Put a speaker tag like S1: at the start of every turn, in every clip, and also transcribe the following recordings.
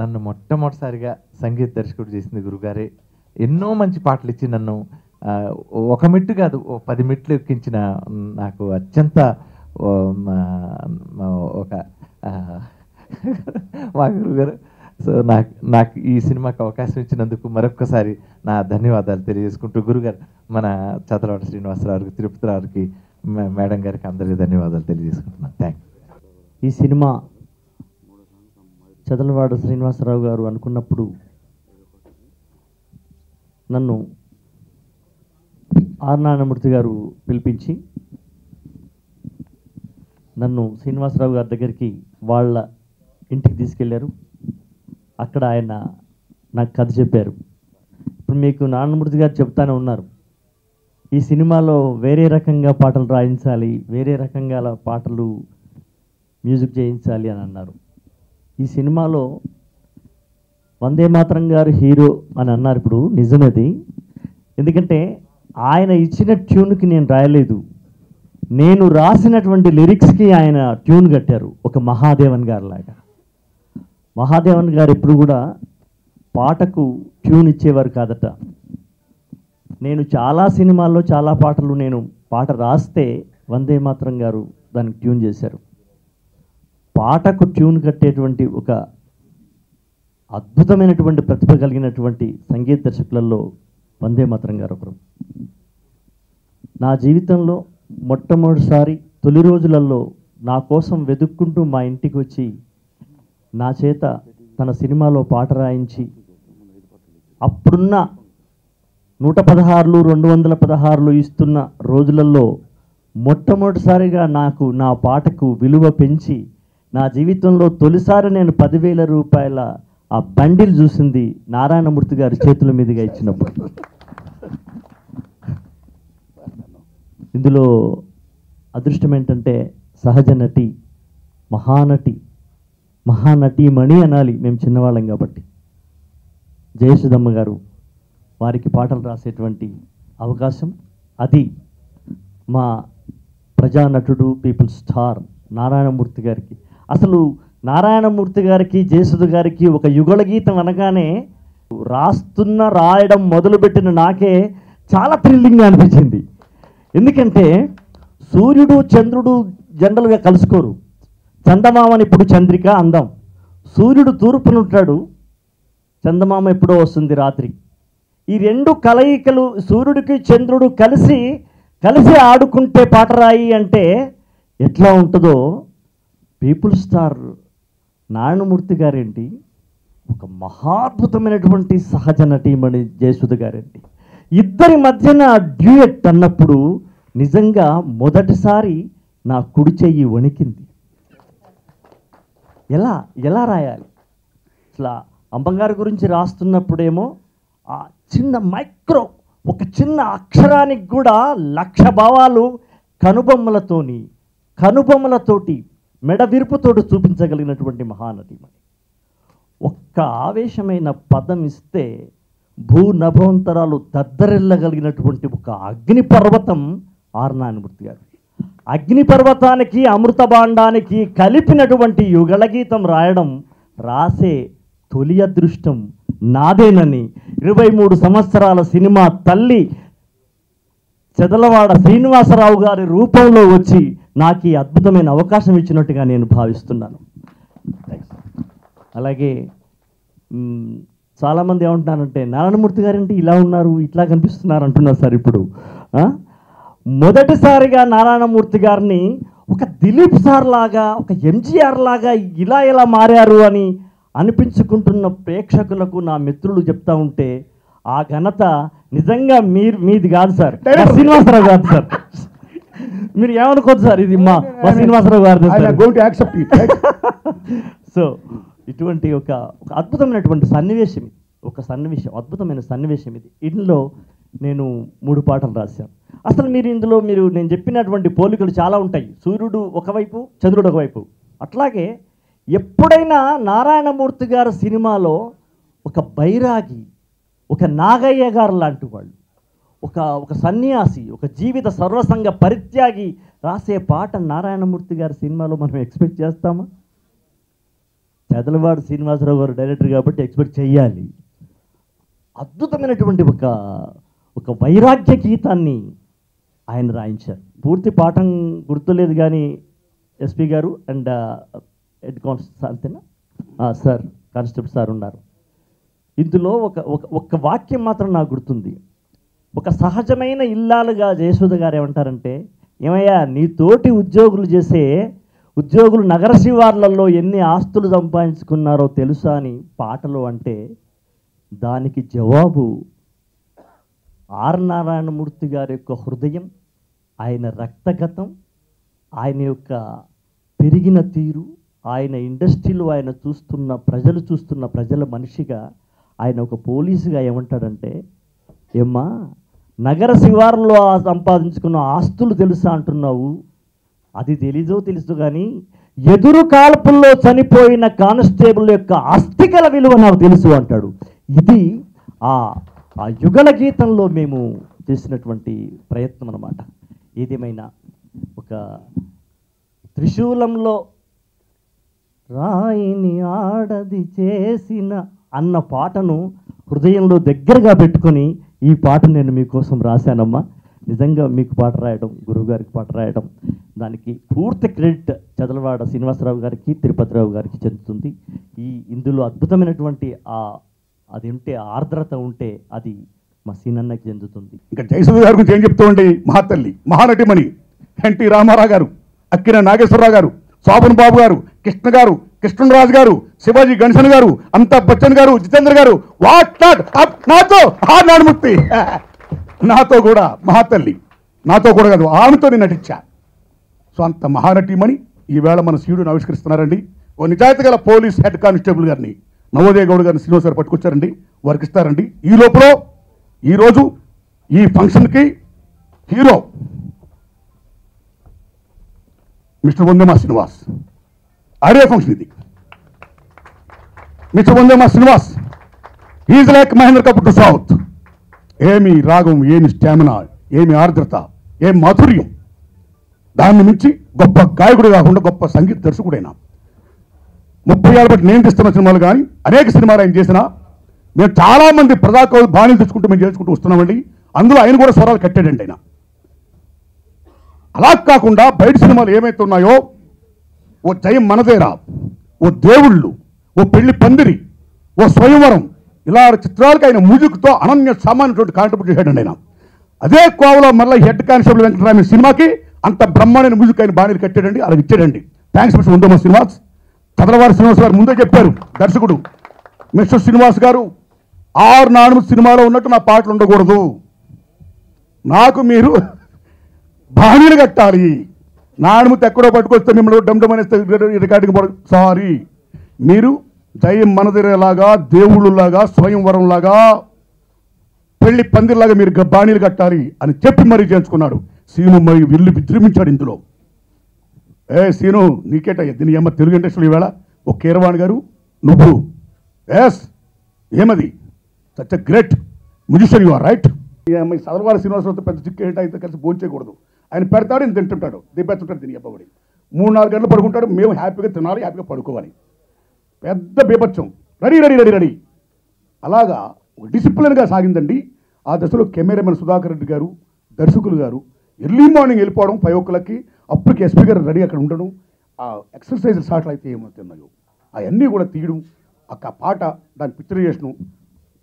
S1: నన్ను మొట్టమొదటిసారిగా సంగీత దర్శకుడు చేసింది గురుగారే. ఎన్నో మంచి పాటలు ఇచ్చి నన్ను ఒక మెట్టు కాదు 10 మెట్లు ఎక్కించిన నాకు అత్యంత ఒక మా గురుగారు. సో నాకు ఈ సినిమాకి అవకాశం ఇచ్చినందుకు మరొక్కసారి నా ధన్యవాదాలు తెలియజేసుకుంటూ, గురుగారు మన చదలవాడ శ్రీనివాసరావుకి, తిరుపతి రావుకి, మేడం గారికి అందరికీ ధన్యవాదాలు తెలియజేసుకుంటున్నాను. థ్యాంక్స్.
S2: ఈ సినిమా చదలవాడ శ్రీనివాసరావు గారు అనుకున్నప్పుడు నన్ను ఆర్ నారాయణమూర్తి గారు పిలిపించి నన్ను శ్రీనివాసరావు గారి దగ్గరికి వాళ్ళ ఇంటికి తీసుకెళ్లారు. అక్కడ ఆయన నాకు కథ చెప్పారు. ఇప్పుడు మీకు నారాయణమూర్తి గారు చెప్తానే ఉన్నారు, ఈ సినిమాలో వేరే రకంగా పాటలు రాయించాలి, వేరే రకంగా పాటలు మ్యూజిక్ చేయించాలి అని అన్నారు. ఈ సినిమాలో వందే మాతరం గారు హీరో అని అన్నారు. ఇప్పుడు నిజమది. ఎందుకంటే ఆయన ఇచ్చిన ట్యూన్కి నేను రాయలేదు, నేను రాసినటువంటి లిరిక్స్కి ఆయన ట్యూన్ కట్టారు. ఒక మహాదేవన్ గారు లాగా. మహాదేవన్ గారు ఎప్పుడు కూడా పాటకు ట్యూన్ ఇచ్చేవారు కాదట. నేను చాలా సినిమాల్లో చాలా పాటలు నేను పాట రాస్తే వందే మాతరం గారు దానికి ట్యూన్ చేశారు. పాటకు ట్యూన్ కట్టేటువంటి ఒక అద్భుతమైనటువంటి ప్రతిభ కలిగినటువంటి సంగీత దర్శకులలో వందే మాతరం గారు ఒకరు. నా జీవితంలో మొట్టమొదటిసారి తొలి రోజులలో నా కోసం వెతుక్కుంటూ మా ఇంటికి వచ్చి నా చేత తన సినిమాలో పాట రాయించి, అప్పుడున్న 116లు 216లు ఇస్తున్న రోజులలో మొట్టమొదటిసారిగా నాకు నా పాటకు విలువ పెంచి, నా జీవితంలో తొలిసారి నేను 10,000 రూపాయల ఆ బండిల్ చూసింది నారాయణమూర్తి గారి చేతుల మీదుగా ఇచ్చినప్పుడు. ఇందులో అదృష్టం ఏంటంటే సహజ నటి, మహానటీమణి అనాలి, మేము చిన్నవాళ్ళం కాబట్టి, జయసుధమ్మ గారు వారికి పాటలు రాసేటువంటి అవకాశం. అది మా ప్రజానటుడు, పీపుల్ స్టార్ నారాయణమూర్తి గారికి. అసలు నారాయణమూర్తి గారికి, జయసుధ గారికి ఒక యుగళ గీతం అనగానే రాయడం మొదలుపెట్టిన నాకే చాలా థ్రిల్లింగ్గా అనిపించింది. ఎందుకంటే సూర్యుడు చంద్రుడు జనరల్గా కలుసుకోరు. చందమామని ఇప్పుడు చంద్రిక అందం. సూర్యుడు తూర్పున ఉంటాడు, చందమామ ఎప్పుడో వస్తుంది రాత్రి. ఈ రెండు కలయికలు సూర్యుడికి చంద్రుడు కలిసి ఆడుకుంటే పాట రాయి అంటే ఎట్లా ఉంటుందో పీపుల్ స్టార్ నారాయణమూర్తి గారేంటి, ఒక మహాద్భుతమైనటువంటి సహజ నటీమణి జయసుధ గారేంటి, ఇద్దరి మధ్యన డ్యూయట్ అన్నప్పుడు నిజంగా మొదటిసారి నా కుడి చెయ్యి వణికింది. ఎలా రాయాలి? ఇట్లా అమ్మగారి గురించి రాస్తున్నప్పుడేమో ఆ చిన్న మైక్రో, ఒక చిన్న అక్షరానికి కూడా 1,00,000 భావాలు కనుబొమ్మలతోటి మెడ విరుపుతోటి చూపించగలిగినటువంటి మహానటిమణి. ఒక్క ఆవేశమైన పదం ఇస్తే భూనభోంతరాలు దద్దరిల్లగలిగినటువంటి ఒక అగ్నిపర్వతం ఆర్ నారాయణమూర్తి గారు. అగ్నిపర్వతానికి అమృత భాండానికి కలిపినటువంటి యుగళ గీతం రాసే తొలి అదృష్టం నాదేనని 23 సంవత్సరాల సినిమా తల్లి చదలవాడ శ్రీనివాసరావు గారి రూపంలో వచ్చి నాకు ఈ అద్భుతమైన అవకాశం ఇచ్చినట్టుగా నేను భావిస్తున్నాను. అలాగే చాలామంది ఏమంటున్నారంటే నారాయణమూర్తి గారంటే ఇలా ఉన్నారు, ఇట్లా కనిపిస్తున్నారు అంటున్నారు సార్. ఇప్పుడు మొదటిసారిగా నారాయణమూర్తి గారిని ఒక దిలీప్ సార్ లాగా, ఒక ఎంజీఆర్ లాగా ఇలా మారారు అని అనిపించుకుంటున్న ప్రేక్షకులకు నా మిత్రులు చెప్తా ఉంటే ఆ ఘనత నిజంగా మీది కాదు సార్, శ్రీనివాసరావు గారు సార్. మీరు ఏమనుకోవచ్చు సార్, ఇది మా శ్రీనివాసరావు గారు. సో ఇటువంటి ఒక అద్భుతమైనటువంటి సన్నివేశం, అద్భుతమైన సన్నివేశం ఇది. ఇందులో నేను 3 పాటలు రాశాను. అసలు ఇందులో నేను చెప్పినటువంటి పోలికలు చాలా ఉంటాయి. సూర్యుడు ఒకవైపు, చంద్రుడు ఒకవైపు. అట్లాగే ఎప్పుడైనా నారాయణమూర్తి గారి సినిమాలో ఒక బైరాగి, ఒక నాగయ్య గారు లాంటి వాళ్ళు, ఒక సన్యాసి, ఒక జీవిత సర్వసంగ పరిత్యాగి రాసే పాట నారాయణమూర్తి గారి సినిమాలో మనం ఎక్స్పెక్ట్ చేస్తామా? చదలవాడ శ్రీనివాసరావు గారు డైరెక్టర్ కాబట్టి ఎక్స్పెక్ట్ చేయాలి. అద్భుతమైనటువంటి ఒక వైరాగ్య గీతాన్ని ఆయన రాయించారు. పూర్తి పాఠం గుర్తులేదు కానీ ఎస్పీ గారు అండ్ హెడ్ కానిస్టేబుల్ అంతేనా సార్, కానిస్టేబుల్ సార్ ఉన్నారు. ఇందులో ఒక వాక్యం మాత్రం నాకు గుర్తుంది. ఒక సహజమైన ఇల్లాలుగా జయసుధ గారు ఏమంటారంటే, ఏమయ్యా నీ తోటి ఉద్యోగులు చేసే ఉద్యోగులు నగర శివార్లలో ఎన్ని ఆస్తులు సంపాదించుకున్నారో తెలుసా అని పాటలు అంటే, దానికి జవాబు ఆర్ నారాయణమూర్తి గారి యొక్క హృదయం, ఆయన రక్తగతం, ఆయన యొక్క పెరిగిన తీరు, ఆయన ఇండస్ట్రీలో ఆయన ప్రజలు చూస్తున్న ప్రజల మనిషిగా, ఆయన ఒక పోలీసుగా ఏమంటాడంటే, ఏమ్మా నగర శివారులో సంపాదించుకున్న ఆస్తులు తెలుసా అంటున్నావు, అది తెలీదో తెలుసు కానీ ఎదురు కాల్పుల్లో చనిపోయిన కానిస్టేబుల్ యొక్క అస్థికల విలువ నాకు తెలుసు అంటాడు. ఇది ఆ యుగల గీతంలో మేము చేసినటువంటి ప్రయత్నం అన్నమాట. ఏదేమైనా ఒక త్రిశూలంలో రాయిని ఆడది చేసిన అన్న పాటను హృదయంలో దగ్గరగా పెట్టుకొని ఈ పాట నేను మీకోసం రాశానమ్మా. నిజంగా మీకు పాట రాయడం, గురువుగారికి పాట రాయడం, దానికి పూర్తి క్రెడిట్ చదలవాడ శ్రీనివాసరావు గారికి, తిరుపతిరావు గారికి చెందుతుంది. ఇందులో అద్భుతమైనటువంటి అది ఉంటే, ఆర్ద్రత ఉంటే అది మా సీనన్నకి చెందుతుంది.
S3: ఇంకా జయసుధ గారి గురించి ఏం చెప్తూ ఉండి, మహాతల్లి, మహానటిమణి ఎన్టీ రామారావు గారు, అక్కిన నాగేశ్వరరావు గారు, శోభన్ బాబు గారు, కృష్ణ గారు, కృష్ణరాజు గారు, శివాజీ గణేశన్ గారు, అమితాబ్ బచ్చన్ గారు, జితేంద్ర గారు, వాట్ నాట్ నాతో నారాయణమూర్తి, నాతో కూడా మహాతల్లి, నాతో కూడా కాదు ఆమెతో నేను నటించా. సో అంత మహానటిమణి ఈవేళ మన సీడుని ఆవిష్కరిస్తున్నారండి. ఓ నిజాయితీ గల పోలీస్ హెడ్ కానిస్టేబుల్ గారిని, నవోదయ గౌడ్ గారిని శ్రీనివాస్ గారు పట్టుకొచ్చారండి, వారికి ఇస్తారండి. ఈ లోపల ఈరోజు ఈ ఫంక్షన్కి హీరో మిస్టర్ వందేమా శ్రీనివాస్. ఆడియో ఫంక్షన్ ఇది. మిస్టర్ వందేమా Srinivas is like Mahendra Kapoor to south. ఏమి రాగం, ఏమి స్టామినా, ఏమి ఆర్ద్రత, ఏమి మాధుర్యం. దాన్ని మించి గొప్ప గాయకుడు కాకుండా గొప్ప సంగీత దర్శకుడైనా. 30 ఏళ్ళ బట్టి నేను తీస్తున్న సినిమాలు కానీ అనేక సినిమాలు ఆయన చేసిన, మేము చాలామంది ప్రజాకవులు బాణీలు తెచ్చుకుంటూ మేము చేసుకుంటూ వస్తున్నామండి. అందులో ఆయన కూడా స్వరాలు కట్టాడండి ఆయన. అలా కాకుండా బయట సినిమాలు ఏమైతే ఉన్నాయో, ఓ జయం మనదేరా, ఓ దేవుళ్ళు, ఓ పెళ్లి పందిరి, ఓ స్వయంవరం, ఇలా చిత్రాలకు ఆయన మ్యూజిక్తో అనన్య సామాన్యటువంటి కాంట్రిబ్యూట్ చేశాడండి ఆయన. అదే కోవలో మళ్ళీ హెడ్ కానిస్టేబుల్ వెంకటరామ సినిమాకి అంత బ్రహ్మాండమైన మ్యూజిక్ ఆయన బాణీలు కట్టాడండి, అలా ఇచ్చాడండి. థ్యాంక్స్ మిస్టర్ వందేమా శ్రీనివాస్. చదలవాడ శ్రీనివాస్ గారు ముందే చెప్పారు దర్శకుడు, మిస్టర్ శ్రీనివాస్ గారు ఆర్ నారాయణమూర్తి సినిమాలో ఉన్నట్టు నా పాటలు ఉండకూడదు, నాకు మీరు బాణీలు కట్టాలి. నారాయణమూర్తి ఎక్కడో పట్టుకొస్తే మిమ్మల్ని డమ్ అనేస్తే రికార్డింగ్ సారీ, మీరు జయం మనదిరేలాగా, దేవుళ్ళలాగా, స్వయంవరంలాగా, పెళ్లి పందిరిలాగా మీరు బాణీలు కట్టాలి అని చెప్పి మరీ చేయించుకున్నాడు. సీను మరి విల్లు విజృంభించాడు ఇందులో. సీను నీకేట దీని ఏమో తెలుగు ఇండస్ట్రీలో ఈవేళ ఓ కీరవాణి గారు, నువ్వు ఏమది such a great musician you are right. Chadalavada శ్రీనివాసరావుతో పెద్ద చిక్కేట అయితే కలిసి భోంచేయకూడదు. ఆయన పెడతాడు, ఈయన తింటుంటాడు, దిబ్బెత్తుంటాడు, దీని అబ్బబడి 3-4 గంటలు పడుకుంటాడు. మేము హ్యాపీగా తినాలి, హ్యాపీగా పడుకోవాలి. పెద్ద బీభత్సం, రెడీ రెడీ రెడీ రెడీ అలాగా ఒక డిసిప్లిన్గా సాగిందండి. ఆ దశలో కెమెరామెన్ సుధాకర్ రెడ్డి గారు, దర్శకులు గారు ఎర్లీ మార్నింగ్ వెళ్ళిపోవడం 5 o'clockకి, అప్పటికి ఎస్పీ గారు రెడీ అక్కడ ఉండడం, ఆ ఎక్సర్సైజ్ షాట్లు అయితే ఏమవుతున్నాయో అవన్నీ కూడా తీయడం, ఆ పాట దాని పిక్చరైజేషను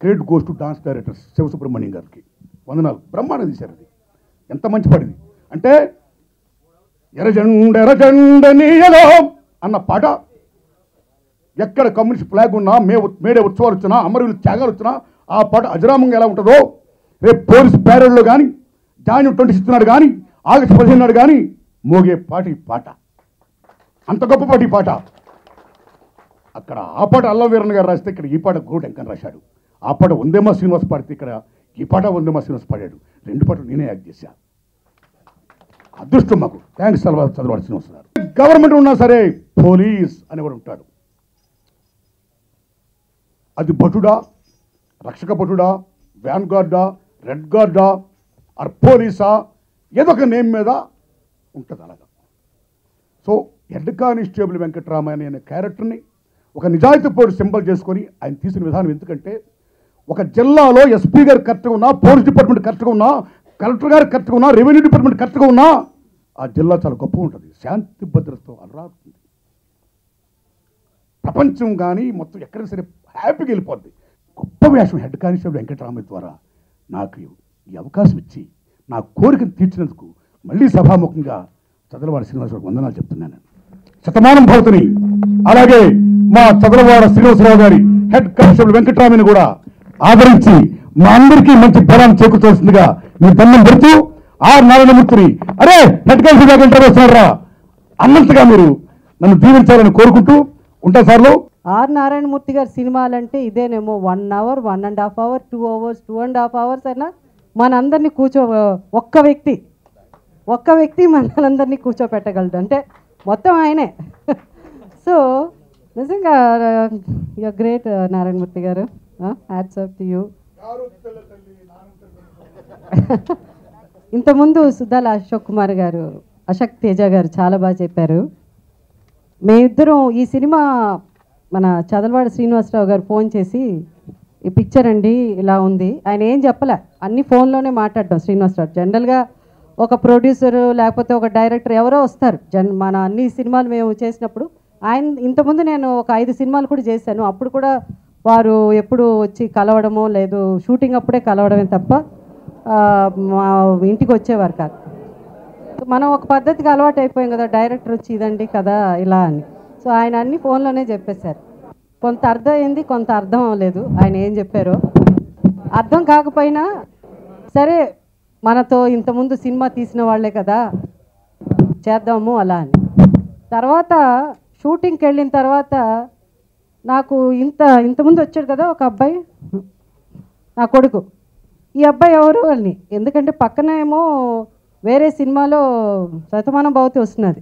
S3: credit goes to dance director Sivasubramaniam గారికి వందనాలు. బ్రహ్మాండం తీశారు. అది ఎంత మంచి పడింది అంటే, ఎర్రజెండ నీయలో అన్న పాట ఎక్కడ కమ్యూనిస్ట్ ఫ్లాగ్ ఉన్నా, మేడే ఉత్సవాలు వచ్చినా, అమరవీరుల త్యాగాలు వచ్చినా ఆ పాట అజరామంగా ఎలా ఉంటుందో, రేపు పోలీస్ ప్యారెడ్లో కానీ, జాన్యువరి 26 నాడు కానీ, ఆగస్టు 15 నాడు కానీ మోగే పాట ఈ పాట. అంత గొప్ప పాట ఈ పాట. అక్కడ ఆ పాట అల్లవీరన్ గారు రాస్తే ఇక్కడ ఈ పాట గోడు వెంకన్న రాశాడు. ఆ పాట వందేమా శ్రీనివాస్ పాడితే ఇక్కడ ఈ పాట వందేమా శ్రీనివాస్ పాడాడు. 2 పాటలు నేనే యాక్ట్ చేశా. అదృష్టం మాకు. థ్యాంక్స్ చదలవాడ శ్రీనివాస్ గారు. గవర్నమెంట్ ఉన్నా సరే పోలీస్ అనేవాడు ఉంటాడు. అది భటుడా, రక్షక భటుడా, వ్యాన్ గార్డా, రెడ్ గార్డా, ఆర్ పోలీసా, ఏదో ఒక నేమ్ మీద ఉంటుంది అలాగా. సో హెడ్ కానిస్టేబుల్ వెంకటరామయ్య అనే క్యారెక్టర్ని ఒక నిజాయితీ పోరు సింబల్ చేసుకొని ఆయన తీసిన విధానం. ఎందుకంటే ఒక జిల్లాలో ఎస్పీ గారు కరెక్ట్గా ఉన్నా, పోలీస్ డిపార్ట్మెంట్ కరెక్ట్గా ఉన్నా, కలెక్టర్ గారు కరెక్ట్గా ఉన్నా, రెవెన్యూ డిపార్ట్మెంట్ కరెక్ట్గా ఉన్నా ఆ జిల్లా చాలా గొప్ప ఉంటుంది, శాంతి భద్రతతో అలరాడుతుంది. ప్రపంచం కానీ మొత్తం ఎక్కడైనా సరే హ్యాపీగా వెళ్ళిపోద్ది. గొప్ప వేషం హెడ్ కానిస్టేబుల్ వెంకటరామయ్య ద్వారా నాకు ఈ అవకాశం ఇచ్చి నా కోరికను తీర్చినందుకు మళ్ళీ సభాముఖంగా చదలవాడ శ్రీనివాసరావు వందనాలు చెప్తున్నాను. శతమానం భవతిని అలాగే మా చదలవాడ శ్రీనివాసరావు గారి హెడ్ కానిస్టేబుల్ వెంకటరామయ్యని కూడా ఆదరించి మా అందరికీ మంచి బలాన్ని చేకూర్చవలసిందిగా మీ దండం పెడుతూ ఆర్ నారాయణమూర్తిని అరే హెడ్ కానిస్టేబుల్ వెంకటరావు వస్తున్నారా అన్నంతగా మీరు నన్ను దీవించాలని కోరుకుంటూ ఉంటా సార్లు.
S4: ఆర్ నారాయణమూర్తి గారి సినిమాలంటే ఇదేనేమో 1 hour, 1.5 hours, 2 hours, 2.5 hours అయినా మనందరినీ ఒక్క వ్యక్తి మనందరినీ కూర్చోపెట్టగలడు అంటే మొత్తం ఆయనే. సో నిజంగా యు గ్రేట్ నారాయణమూర్తి గారు, హ్యాట్స్ ఆఫ్ టు యూ. ఇంతకుముందు సుద్దాల అశోక్ కుమార్ గారు, అశోక్ తేజ గారు చాలా బాగా చెప్పారు. మేమిద్దరం ఈ సినిమా మన చదలవాడ శ్రీనివాసరావు గారు ఫోన్ చేసి ఈ పిక్చర్ అండి ఇలా ఉంది, ఆయన ఏం చెప్పలే, అన్ని ఫోన్లోనే మాట్లాడడం శ్రీనివాసరావు. జనరల్గా ఒక ప్రొడ్యూసరు లేకపోతే ఒక డైరెక్టర్ ఎవరో వస్తారు మన అన్ని సినిమాలు మేము చేసినప్పుడు. ఆయన ఇంతకుముందు నేను ఒక 5 సినిమాలు కూడా చేశాను, అప్పుడు కూడా వారు ఎప్పుడు వచ్చి కలవడమో లేదు షూటింగ్ అప్పుడే కలవడమే తప్ప మా ఇంటికి వచ్చేవారు కాదు. మనం ఒక పద్ధతికి అలవాటు అయిపోయాం కదా, డైరెక్టర్ వచ్చి ఇదండి కదా ఇలా అని. సో ఆయన అన్ని ఫోన్లోనే చెప్పేశారు. కొంత అర్థం అయింది, కొంత అర్థం అవ్వలేదు ఆయన ఏం చెప్పారో. అర్థం కాకపోయినా సరే మనతో ఇంతకుముందు సినిమా తీసిన వాళ్ళే కదా చేద్దాము అలా అని. తర్వాత షూటింగ్కి వెళ్ళిన తర్వాత నాకు ఇంతకుముందు వచ్చాడు కదా ఒక అబ్బాయి, నా కొడుకు, ఈ అబ్బాయి ఎవరు అని. ఎందుకంటే పక్కన ఏమో వేరే సినిమాలో శతమానం భవతి వస్తున్నది,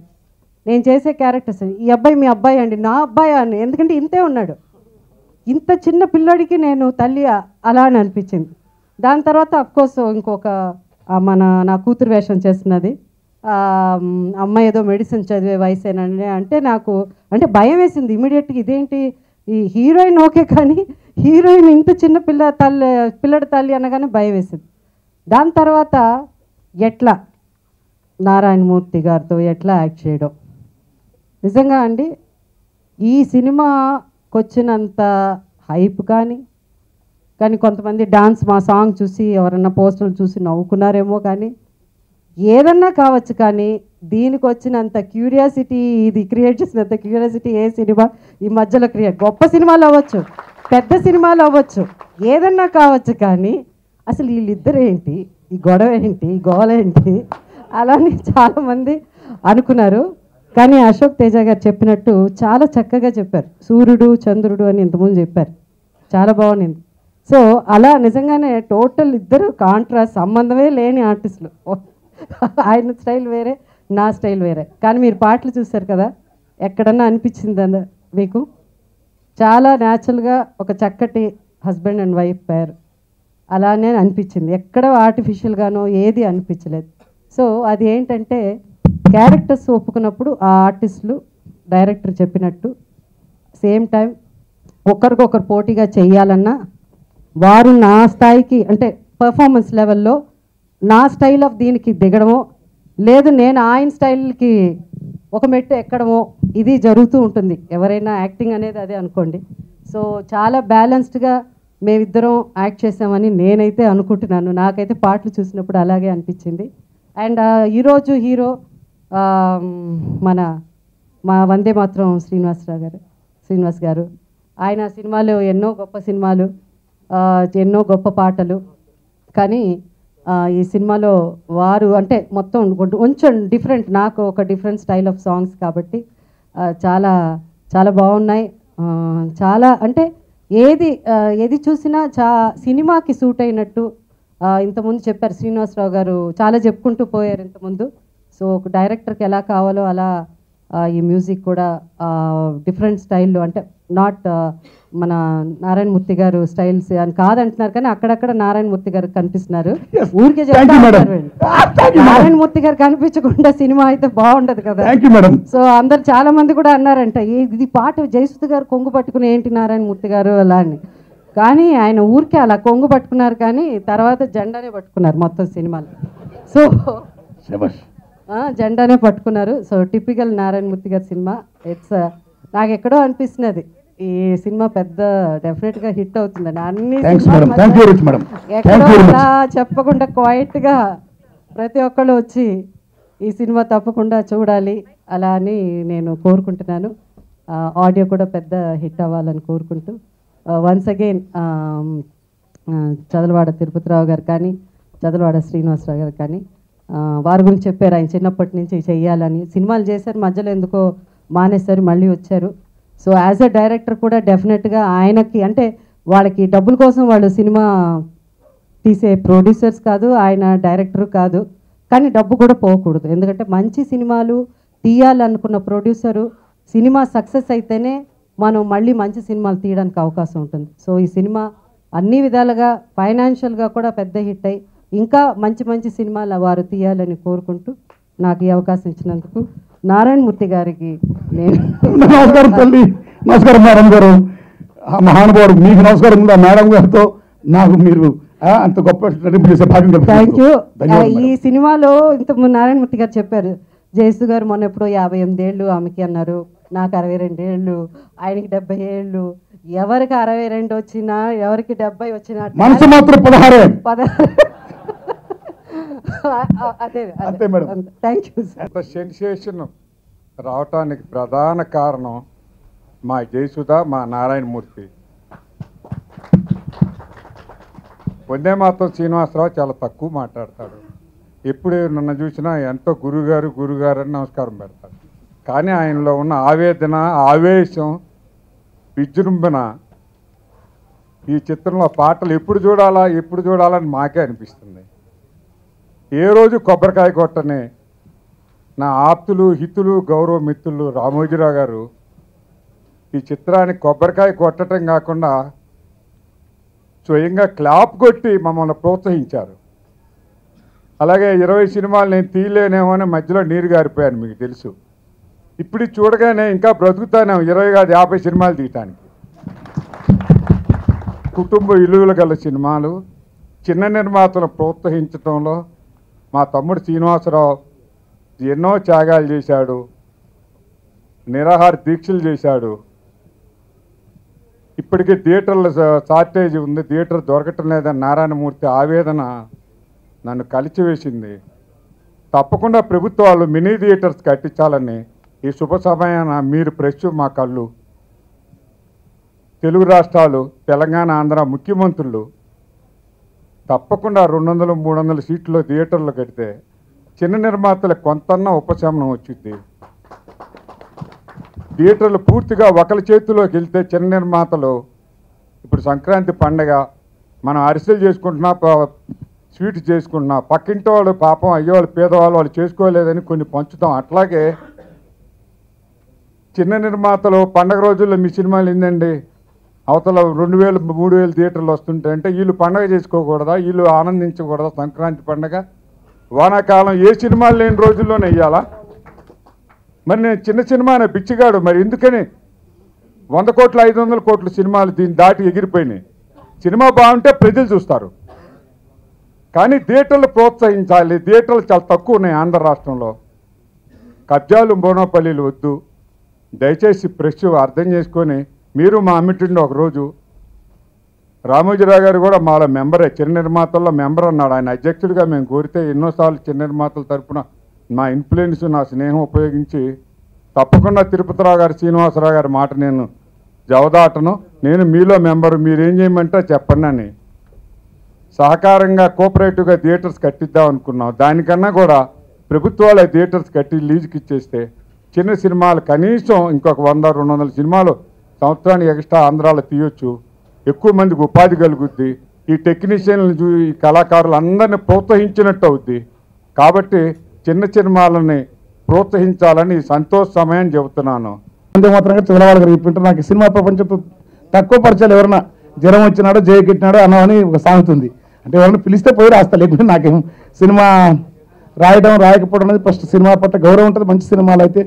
S4: నేను చేసే క్యారెక్టర్స్. ఈ అబ్బాయి మీ అబ్బాయి అండి, నా అబ్బాయి అని. ఎందుకంటే ఇంతే ఉన్నాడు, ఇంత చిన్న పిల్లోడికి నేను తల్లి అలా అని అనిపించింది. దాని తర్వాత అఫ్కోర్స్ ఇంకొక నా కూతురు వేషం చేస్తున్నది, అమ్మాయి ఏదో మెడిసిన్ చదివే వయసేనండి అంటే నాకు అంటే భయం వేసింది ఇమీడియట్గా. ఇదేంటి ఈ హీరోయిన్ ఓకే కానీ హీరోయిన్ ఇంత చిన్న పిల్లడి తల్లి అనగానే భయం వేసింది. దాని తర్వాత ఎట్లా నారాయణమూర్తి గారితో ఎట్లా యాక్ట్ చేయడం, నిజంగా అండి ఈ సినిమాకి వచ్చినంత హైప్ కానీ కొంతమంది డాన్స్ మా సాంగ్ చూసి ఎవరన్నా పోస్టర్లు చూసి నవ్వుకున్నారేమో కానీ ఏదన్నా కావచ్చు, కానీ దీనికి వచ్చినంత క్యూరియాసిటీ, ఇది క్రియేట్ చేసినంత క్యూరియాసిటీ ఏ సినిమా ఈ మధ్యలో గొప్ప సినిమాలు అవ్వచ్చు, పెద్ద సినిమాలు అవ్వచ్చు, ఏదన్నా కావచ్చు, కానీ అసలు వీళ్ళిద్దరు ఏంటి, ఈ గొడవ ఏంటి, ఈ గోల ఏంటి అలానే చాలామంది అనుకున్నారు. కానీ అశోక్ తేజ గారు చెప్పినట్టు చాలా చక్కగా చెప్పారు. సూర్యుడు చంద్రుడు అని ఇంతకుముందు చెప్పారు, చాలా బాగుంది. సో అలా నిజంగానే టోటల్ ఇద్దరు కాంట్రాస్ట్, సంబంధమే లేని ఆర్టిస్టులు. ఆయన స్టైల్ వేరే, నా స్టైల్ వేరే. కానీ మీరు పాటలు చూశారు కదా, ఎక్కడన్నా అనిపించింది మీకు చాలా న్యాచురల్గా ఒక చక్కటి హస్బెండ్ అండ్ వైఫ్ పేరు అలానే అనిపించింది. ఎక్కడ ఆర్టిఫిషియల్గానో ఏది అనిపించలేదు. సో అది ఏంటంటే క్యారెక్టర్స్ ఒప్పుకున్నప్పుడు ఆ ఆర్టిస్టులు డైరెక్టర్ చెప్పినట్టు సేమ్ టైం ఒకరికొకరు పోటీగా చెయ్యాలన్నా వారు నా స్థాయికి అంటే పర్ఫార్మెన్స్ లెవెల్లో నా స్టైల్ ఆఫ్ దీనికి దిగడమో లేదు నేను ఆయన స్టైల్కి ఒక మెట్టు ఎక్కడమో ఇది జరుగుతూ ఉంటుంది. ఎవరైనా యాక్టింగ్ అనేది అదే అనుకోండి. సో చాలా బ్యాలెన్స్డ్గా మేమిద్దరం యాక్ట్ చేసామని నేనైతే అనుకుంటున్నాను. నాకైతే పాటలు చూసినప్పుడు అలాగే అనిపించింది. అండ్ ఈరోజు హీరో మా వందే మాత్రం శ్రీనివాస్ గారు ఆయన సినిమాలు ఎన్నో గొప్ప సినిమాలు, ఎన్నో గొప్ప పాటలు. కానీ ఈ సినిమాలో వారు అంటే మొత్తం కొంచెం డిఫరెంట్, నాకు ఒక డిఫరెంట్ స్టైల్ ఆఫ్ సాంగ్స్ కాబట్టి చాలా చాలా బాగున్నాయి. చాలా అంటే ఏది చూసినా సినిమాకి సూట్ అయినట్టు ఇంతకుముందు చెప్పారు శ్రీనివాసరావు గారు, చాలా చెప్పుకుంటూ పోయారు ఇంతకుముందు. సో ఒక డైరెక్టర్కి ఎలా కావాలో అలా ఈ మ్యూజిక్ కూడా డిఫరెంట్ స్టైల్లో అంటే నాట్ మన నారాయణమూర్తి గారు స్టైల్స్ అని కాదంటున్నారు, కానీ అక్కడక్కడ నారాయణమూర్తి గారు కనిపిస్తున్నారు. ఊరికే
S3: Thank you, madam. Thank you, madam.
S4: Narayanamurthy గారు కనిపించకుండా సినిమా అయితే బాగుండదు కదా.
S3: Thank you madam.
S4: సో అందరు చాలా మంది కూడా అన్నారంట, ఇది పాట జయసుధ గారు కొంగు పట్టుకుని ఏంటి నారాయణమూర్తి గారు అలా అని. కానీ ఆయన ఊరికే అలా కొంగు పట్టుకున్నారు, కానీ తర్వాత జెండానే పట్టుకున్నారు మొత్తం సినిమాలో. సో
S3: శభాష్.
S4: జెండానే పట్టుకున్నారు. సో టిపికల్ నారాయణమూర్తి గారి సినిమా. నాకు ఎక్కడో అనిపిస్తున్నది ఈ సినిమా పెద్ద డెఫినెట్గా హిట్ అవుతుందని. అన్ని
S3: thanks madam. Thank you very much madam.
S4: ఎక్కడో అలా చెప్పకుండా క్వైట్గా ప్రతి ఒక్కళ్ళు వచ్చి ఈ సినిమా తప్పకుండా చూడాలి అలా అని నేను కోరుకుంటున్నాను. ఆడియో కూడా పెద్ద హిట్ అవ్వాలని కోరుకుంటూ వన్స్ అగైన్ చదలవాడ తిరుపతిరావు గారు కానీ చదలవాడ శ్రీనివాసరావు గారు కానీ వారి గురించి చెప్పారు. ఆయన చిన్నప్పటి నుంచి చెయ్యాలని సినిమాలు చేశారు, మధ్యలో ఎందుకో మానేశారు, మళ్ళీ వచ్చారు. సో యాజ్ ఎ డైరెక్టర్ కూడా డెఫినెట్గా ఆయనకి అంటే వాళ్ళకి డబ్బుల కోసం వాళ్ళు సినిమా తీసే ప్రొడ్యూసర్స్ కాదు, ఆయన డైరెక్టర్ కాదు, కానీ డబ్బు కూడా పోకూడదు. ఎందుకంటే మంచి సినిమాలు తీయాలనుకున్న ప్రొడ్యూసరు సినిమా సక్సెస్ అయితేనే మనం మళ్ళీ మంచి సినిమాలు తీయడానికి అవకాశం ఉంటుంది. సో ఈ సినిమా అన్ని విధాలుగా ఫైనాన్షియల్గా కూడా పెద్ద హిట్ అయ్యి ఇంకా మంచి మంచి సినిమాలు వారు తీయాలని కోరుకుంటూ నాకు ఈ అవకాశం ఇచ్చినందుకు నారాయణమూర్తి గారికి నేను
S3: నమస్కారం తల్లి. నమస్కారం మేడం గారు. మహానుభావుడు మీకు నమస్కారం ఉందా మేడం గారితో నాకు మీరు అంత గొప్ప నటింపు చేసే భాగ్యం.
S4: Thank you. ఈ సినిమాలో ఇంత నారాయణమూర్తి గారు చెప్పారు, జయసు గారు మొన్న ఎప్పుడో 58 ఏళ్ళు ఆమెకి అన్నారు, నాకు 62 ఏళ్ళు, ఆయనకి 70 ఏళ్ళు. ఎవరికి 62 వచ్చినా ఎవరికి 70 వచ్చినా
S3: మనసు మాత్రం 16.
S4: అదే
S3: అంతే మేడం.
S4: Thank you sir.
S5: అంత సెన్సేషన్ రావటానికి ప్రధాన కారణం మా జయసుధ, మా నారాయణమూర్తి. వందే మాత్రం శ్రీనివాసరావు చాలా తక్కువ మాట్లాడతాడు. ఎప్పుడు నన్ను చూసినా ఎంతో గురుగారు గురుగారు అని నమస్కారం పెడతాడు. కానీ ఆయనలో ఉన్న ఆవేదన, ఆవేశం, విజృంభణ ఈ చిత్రంలో పాటలు ఎప్పుడు చూడాలని మాకే అనిపిస్తుంది. ఏ రోజు కొబ్బరికాయ కొట్టని నా ఆప్తులు, హితులు, గౌరవ మిత్రులు రామోజీరావు గారు ఈ చిత్రానికి కొబ్బరికాయ కొట్టడం కాకుండా స్వయంగా క్లాప్ కొట్టి మమ్మల్ని ప్రోత్సహించారు. అలాగే 20 సినిమాలు నేను తీయలేనేమో అని మధ్యలో నీరు గారిపోయాను, మీకు తెలుసు. ఇప్పుడు చూడగానే ఇంకా బ్రతుకుతానేమో 20 కాదు 50 సినిమాలు తీయటానికి. కుటుంబ విలువలు గల సినిమాలు, చిన్న నిర్మాతలను ప్రోత్సహించడంలో మా తమ్ముడు శ్రీనివాసరావు ఎన్నో త్యాగాలు చేశాడు, నిరాహార దీక్షలు చేశాడు. ఇప్పటికే థియేటర్ల షార్టేజ్ ఉంది, థియేటర్ దొరకటం లేదని నారాయణమూర్తి ఆవేదన నన్ను కలిచివేసింది. తప్పకుండా ప్రభుత్వాలు మినీ థియేటర్స్ కట్టించాలని ఈ శుభ సమయాన మీరు ప్రెస్ మా కళ్ళు, తెలుగు రాష్ట్రాలు, తెలంగాణ, ఆంధ్ర ముఖ్యమంత్రులు తప్పకుండా 200-300 సీట్లు థియేటర్లు కడితే చిన్న నిర్మాతలకు కొంతన్నా ఉపశమనం వచ్చింది. థియేటర్లు పూర్తిగా ఒకరి చేతిలోకి వెళ్తే చిన్న నిర్మాతలు ఇప్పుడు సంక్రాంతి పండగ మనం అరిసెలు చేసుకుంటున్నా, స్వీట్ చేసుకుంటున్నా, పక్కింటి వాళ్ళు పాపం అయ్యేవాళ్ళు పేదవాళ్ళు వాళ్ళు చేసుకోలేదని కొన్ని పంచుతాం. అట్లాగే చిన్న నిర్మాతలు పండగ రోజుల్లో మీ సినిమాలు ఏందండి అవతల 2000-3000 థియేటర్లు వస్తుంటాయి అంటే వీళ్ళు పండగ చేసుకోకూడదా, వీళ్ళు ఆనందించకూడదా? సంక్రాంతి పండగ వానాకాలం ఏ సినిమాలు లేని రోజుల్లోనే వెయ్యాలా? మరి నేను చిన్న సినిమానే పిచ్చిగాడు, మరి ఎందుకని 100 కోట్లు 500 కోట్లు సినిమాలు దీన్ని దాటి ఎగిరిపోయినాయి. సినిమా బాగుంటే ప్రజలు చూస్తారు, కానీ థియేటర్లు ప్రోత్సహించాలి. థియేటర్లు చాలా తక్కువ ఉన్నాయి ఆంధ్ర రాష్ట్రంలో. కబ్జాలు, మోనోపల్లీలు వద్దు. దయచేసి ప్రెస్ అర్థం చేసుకొని మీరు మా అమ్మిటిండి ఒకరోజు రామోజీరావు గారు కూడా మాలో మెంబరే, చిన్న నిర్మాతల్లో మెంబర్ అన్నాడు. ఆయన అధ్యక్షుడిగా మేము కోరితే ఎన్నోసార్లు చిన్న నిర్మాతల తరఫున నా ఇన్ఫ్లుయెన్స్, నా స్నేహం ఉపయోగించి తప్పకుండా తిరుపతిరావు గారు, శ్రీనివాసరావు గారి మాట నేను జవదాటను. నేను మీలో మెంబరు, మీరేం చేయమంటే చెప్పండి అని సహకారంగా కోఆపరేటివ్గా థియేటర్స్ కట్టిద్దాం అనుకున్నాం. దానికన్నా కూడా ప్రభుత్వాలు థియేటర్స్ కట్టి లీజుకి ఇచ్చేస్తే చిన్న సినిమాలు కనీసం ఇంకొక 100-200 సినిమాలు సంవత్సరానికి ఎక్స్ట్రా ఆంధ్రాలో తీయొచ్చు. ఎక్కువ మందికి ఉపాధి కలుగుద్ది. ఈ టెక్నీషియన్లు, ఈ కళాకారులు అందరినీ ప్రోత్సహించినట్టు అవుద్ది. కాబట్టి చిన్న సినిమాలని ప్రోత్సహించాలని సంతోష సమయం చెబుతున్నాను.
S3: అంతే మాత్రంగా చదవాలి గారు చెప్పింటారు. నాకు సినిమా ప్రపంచంతో తక్కువ పరిచయాలు ఎవరన్నా జ్వరం వచ్చినాడో జయకెట్టినాడో అన్నామని ఒక సామెత ఉంది. అంటే ఎవరైనా పిలిస్తే పోయి రాస్తా, లేకపోతే నాకేం సినిమా రాయడం రాయకపోవడం అనేది ఫస్ట్ సినిమా పట్ల గౌరవం ఉంటుంది. మంచి సినిమాలు అయితే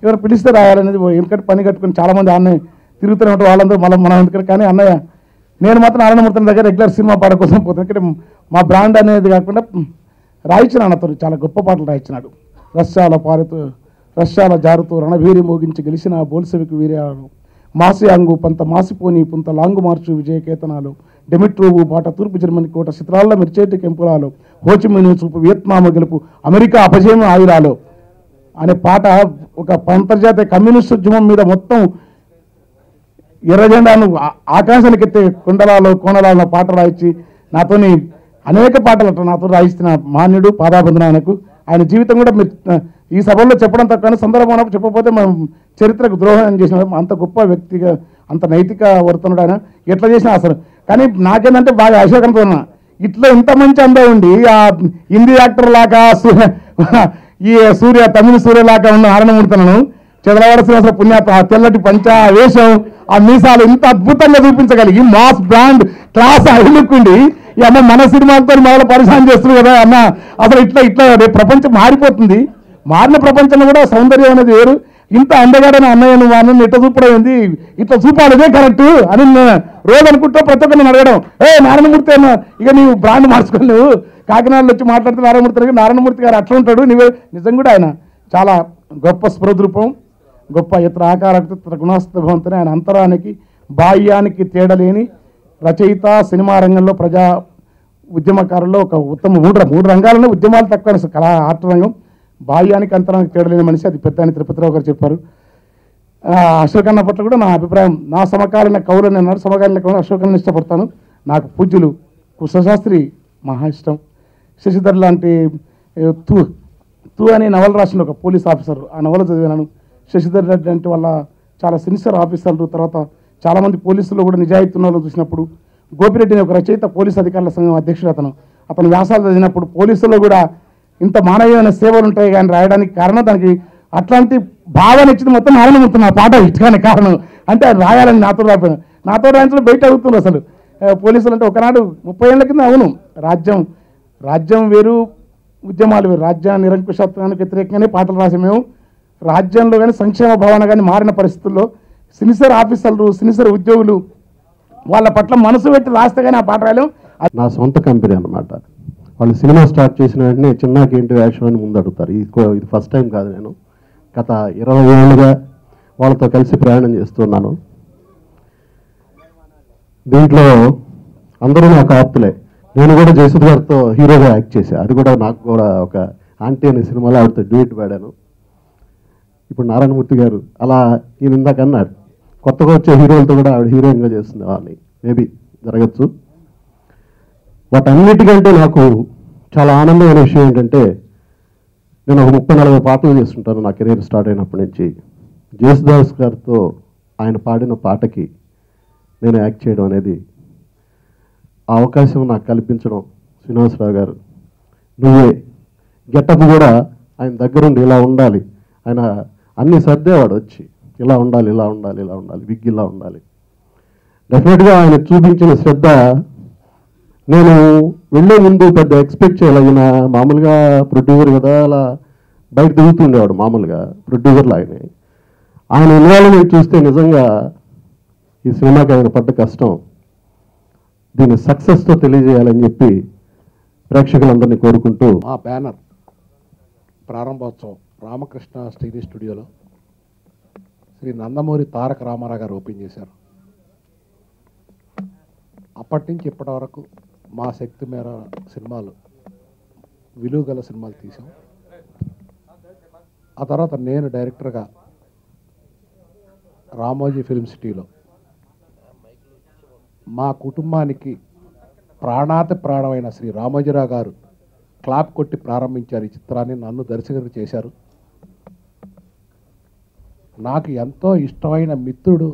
S3: ఎవరు పిలిస్తే రాయాలనేది ఎందుకంటే పని కట్టుకుని చాలామంది అన్నయ్య తిరుగుతూనే ఉంటారు, వాళ్ళందరూ మనం ఎందుకంటే. కానీ అన్నయ్య నేను మాత్రం నారాయణమూర్తి దగ్గర రెగ్యులర్ సినిమా పాట కోసం పోతాను. ఎందుకంటే మా బ్రాండ్ అనేది కాకుండా రాయించినాడు, అతను చాలా గొప్ప పాటలు రాయించినాడు. రష్యాల జారుతూ రణవీరి మోగించి గెలిచిన బోల్సెవికి వీర్యాలు మాసియాంగు పంత మాసిపోని పుంత లాంగు మార్చు విజయ కేతనాలు డెమిట్రోవు బాట తూర్పు జర్మనీ కోట చిత్రాల్లో మిర్చేటి కెంపులాలు హోచిమిని చూపు వియత్నాము గెలుపు అమెరికా అపజయం ఆయురాలు అనే పాట ఒక అంతర్జాతీయ కమ్యూనిస్ట్ ఉద్యమం మీద మొత్తం ఎర్రజెండాను ఆకాశానికి ఎత్తే కుండలాలో కోనలాలో పాట రాయించి నాతోని అనేక పాటలు అట్లా నాతో రాయిస్తున్న మాన్యుడు పాదాబంధన ఆయనకు. ఆయన జీవితం కూడా మీరు ఈ సభల్లో చెప్పడం తక్కువ, సందర్భం చెప్పకపోతే మనం చరిత్రకు ద్రోహం చేసిన అంత గొప్ప వ్యక్తిగా అంత నైతిక వర్తనుడు ఆయన. ఎట్లా చేసినా అసలు. కానీ నాకేంటంటే బాగా అశోకంతో ఉన్నా ఇట్లా ఇంత మంచి అందం ఉండి ఆ హిందీ యాక్టర్ లాగా ఈ సూర్య తమిళ సూర్య లాగా ఉన్న నారాయణమూర్తులను చంద్రవాడ శ్రీనివాస పుణ్యాత్మ ఆ తెల్లటి పంచ వేషం ఆ మీసాలు ఇంత అద్భుతంగా చూపించగలిగి మాస్ బ్రాండ్ క్లాస్ అడుక్కుండి ఈ అమ్మ మన సినిమాలతో మొదలు పరిశాన్ చేస్తుంది కదా అన్న. అసలు ఇట్లా రేపు ప్రపంచం మారిపోతుంది. మారిన ప్రపంచంలో కూడా సౌందర్యం అనేది వేరు. ఇంత అందగాడని అన్నయ్య నువ్వు అన్న ఇట్లా చూపడం ఏంది, ఇట్లా చూపాలిదే కరెక్ట్ అని రోజు అనుకుంటా ప్రతి ఒక్కరిని అడగడం. నారాయణమూర్తి అన్న ఇక నీవు బ్రాండ్ మార్చుకొని నువ్వు కాకినాడలో వచ్చి మాట్లాడితే నారాయణమూర్తి గారు అట్లా ఉంటాడు. నువ్వే నిజం కూడా ఆయన చాలా గొప్ప స్ఫురద్రూపం, గొప్ప ఇతర ఆకారత గుణాస్తభవంతుని. ఆయన అంతరానికి బాహ్యానికి తేడలేని రచయిత, సినిమా రంగంలో ప్రజా ఉద్యమకారుల్లో ఒక ఉత్తమ మూడు రంగాలలో ఉద్యమాలు తక్కువ కళా ఆర్ట్ రంగం. బాహ్యానికి అంతరానికి తేడలేని మనిషి, అది పెద్ద తిరుపతిరావు గారు చెప్పారు. అశోకన్న పట్ల కూడా నా అభిప్రాయం, నా సమకాలీన కవులని అన్నారు, సమకాలీన కవులు అశోకన్న ఇష్టపడతాను. నాకు పూజ్యులు కృష్ణశాస్త్రి మహా ఇష్టం. శశిధర్ లాంటి తూ అనే నవల రాసిన ఒక పోలీస్ ఆఫీసర్, ఆ నవల చదివినాను. శశిధర్ రెడ్డి అంటే వాళ్ళ చాలా సిన్సియర్ ఆఫీసర్లు. తర్వాత చాలామంది పోలీసులు కూడా నిజాయితీ ఉన్న వాళ్ళు చూసినప్పుడు, గోపిరెడ్డిని ఒక రచయిత పోలీసు అధికారుల సంఘం అధ్యక్షుడు అతను వ్యాసాలు చదివినప్పుడు పోలీసుల్లో కూడా ఇంత మానవీయమైన సేవలు ఉంటాయి కానీ రాయడానికి కారణం, దానికి అట్లాంటి భావన ఇచ్చింది మొత్తం నారాయణమూర్తి నా పాట ఇట్టుగానే కారణం. అంటే అది రాయాలని నాతో రాకపోయినా, నాతో రాయించడం బయట అవుతుంది. అసలు పోలీసులు అంటే ఒకనాడు 30 ఏళ్ల కింద అవును రాజ్యం వేరు, ఉద్యమాలు వేరు. రాజ్య నిరంకుశత్వానికి వ్యతిరేకంగానే పాటలు రాసి మేము రాజ్యంలో కానీ సంక్షేమ భావన కానీ మారిన పరిస్థితుల్లో సిన్సియర్ ఆఫీసర్లు, సిన్సియర్ ఉద్యోగులు వాళ్ళ పట్ల మనసు పెట్టి రాస్తే కానీ ఆ పాట రాయలేం.
S6: నా సొంత కంపెనీ అనమాట. వాళ్ళు సినిమా స్టార్ట్ చేసిన వెంటనే చిన్నకేంటి వేషం అని ముందు అడుగుతారు. ఇది ఫస్ట్ టైం కాదు, నేను గత 20 ఏళ్ళుగా వాళ్ళతో కలిసి ప్రయాణం చేస్తున్నాను. దీంట్లో అందరూ నాకు ఆప్తులే. నేను కూడా జయసుధ్ గారితో హీరోగా యాక్ట్ చేశాను. అది కూడా నాకు కూడా ఒక ఆంటీ అనే సినిమాలో ఆవిడతో డ్యూట్ పాడాను. ఇప్పుడు నారాయణమూర్తి గారు అలా ఈయన ఇందాక అన్నాడు, కొత్తగా వచ్చే హీరోలతో కూడా ఆవిడ హీరోయిన్గా చేస్తుంది. వాళ్ళని మేబీ జరగచ్చు. వాటన్నిటికంటే నాకు చాలా ఆనందమైన విషయం ఏంటంటే, నేను ఒక 30-40 పాటలు చేస్తుంటాను నా కెరీర్ స్టార్ట్ అయినప్పటి నుంచి. జేసుదాస్ గారితో ఆయన పాడిన పాటకి నేను యాక్ట్ చేయడం అనేది, ఆ అవకాశం నాకు కల్పించడం శ్రీనివాసరావు గారు. నువ్వే గెటప్ కూడా ఆయన దగ్గరుండి ఇలా ఉండాలి, ఆయన అన్నీ సర్దేవాడు వచ్చి ఇలా ఉండాలి, ఇలా ఉండాలి, ఇలా ఉండాలి, విగ్ ఇలా ఉండాలి. డెఫినెట్గా ఆయన చూపించిన శ్రద్ధ నేను వెళ్ళే ముందు పెద్ద ఎక్స్పెక్ట్ చేయాలి. ఆయన మామూలుగా ప్రొడ్యూసర్ కదా, అలా బయట దిగుతుండేవాడు మామూలుగా ప్రొడ్యూసర్లు. ఆయన ఇన్వాల్వ్మెంట్ చూస్తే నిజంగా ఈ సినిమాకి ఆయన పడ్డ కష్టం దీన్ని సక్సెస్తో తెలియజేయాలని చెప్పి ప్రేక్షకులందరినీ కోరుకుంటూ,
S7: మా బ్యానర్ ప్రారంభోత్సవం రామకృష్ణ శ్రీని స్టూడియోలో శ్రీ నందమూరి తారక రామారావు గారు ఓపెన్ చేశారు. అప్పటి నుంచి ఇప్పటి వరకు మా శక్తి మేర సినిమాలు, విలువ గల సినిమాలు తీసాం. ఆ తర్వాత నేను డైరెక్టర్గా రామోజీ ఫిల్మ్ సిటీలో మా కుటుంబానికి ప్రాణాతి ప్రాణమైన శ్రీ రామోజీరావు గారు క్లాప్ కొట్టి ప్రారంభించారు ఈ చిత్రాన్ని. నన్ను దర్శకుడు చేశారు. నాకు ఎంతో ఇష్టమైన మిత్రుడు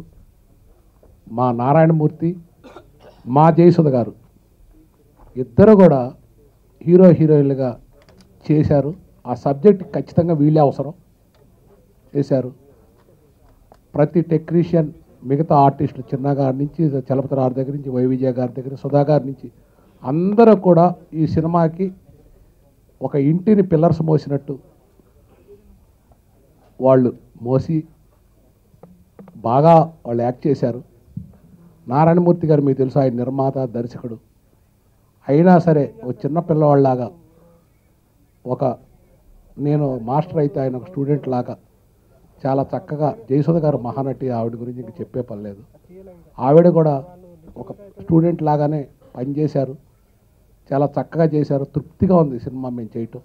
S7: మా నారాయణమూర్తి, మా జయసుధ గారు ఇద్దరు కూడా హీరోయిన్లుగా చేశారు. ఆ సబ్జెక్ట్ ఖచ్చితంగా వీళ్ళే అవసరం చేశారు. ప్రతి టెక్నీషియన్, మిగతా ఆర్టిస్టులు, చిన్న గారి నుంచి చలపతిరావు దగ్గర నుంచి వైవిజయ గారి దగ్గర సుధా గారి నుంచి అందరూ కూడా ఈ సినిమాకి ఒక ఇంటిని పిల్లర్స్ మోసినట్టు వాళ్ళు మోసి బాగా వాళ్ళు యాక్ట్ చేశారు. నారాయణమూర్తి గారు మీకు తెలుసు, ఆయన నిర్మాత, దర్శకుడు. అయినా సరే ఒక చిన్న పిల్లవాళ్ళలాగా, ఒక నేను మాస్టర్ అయితే ఆయన ఒక స్టూడెంట్ లాగా చాలా చక్కగా, జయసుధ గారు మహానటి, ఆవిడ గురించి ఇంక చెప్పే పని లేదు. ఆవిడ కూడా ఒక స్టూడెంట్ లాగానే పనిచేశారు, చాలా చక్కగా చేశారు. తృప్తిగా ఉంది సినిమా మేము చేయటం.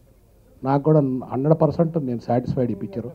S7: నాకు కూడా 100% నేను సాటిస్ఫైడ్ ఈ పిక్చరు.